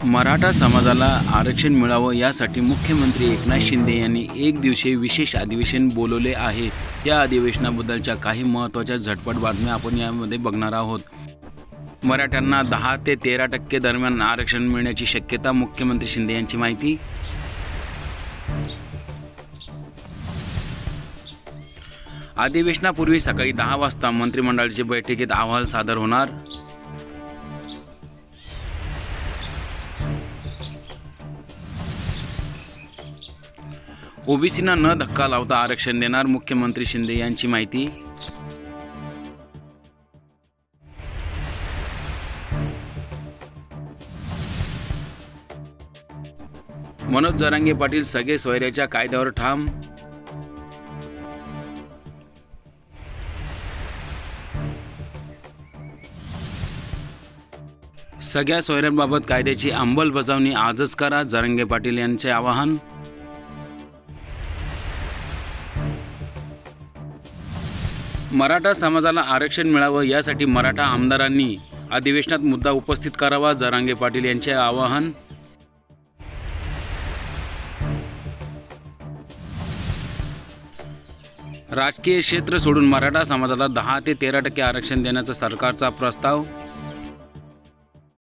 मराठा समाजाला आरक्षण मिळावं यासाठी मुख्यमंत्री एकनाथ शिंदे यांनी एक दिवसीय विशेष अधिवेशन बोलवले आहे। या अधिवेशनाबद्दलच्या काही महत्त्वाच्या झटपट बातम्या आपण यामध्ये बघणार आहोत। मराठ्यांना 10 ते 13% दरम्यान आरक्षण मिळण्याची शक्यता, मुख्यमंत्री शिंदे यांची माहिती। अधिवेशनापूर्वी सकाळी 10 वाजता मंत्रिमंडळाच्या बैठकीत अहवाल सादर होणार। ओबीसींना न धक्का लावता आरक्षण देणार, मुख्यमंत्री शिंदे यांची माहिती। मनोज जरांगे पाटील सगळे सोयऱ्याच्या कायद्यावर ठाम। सगळ्या सोयऱ्यांबाबत कायद्याची अंमलबजावणी आजच करा, जरांगे पाटील यांचे आवाहन। मराठा समाजाला आरक्षण मिळावं यासाठी मराठा आमदारांनी अधिवेशनात मुद्दा उपस्थित करावा, जरांगे पाटील यांचे आवाहन। राजकीय क्षेत्र सोडून मराठा समाजाला 10 ते 13% आरक्षण देण्याचा सरकारचा प्रस्ताव।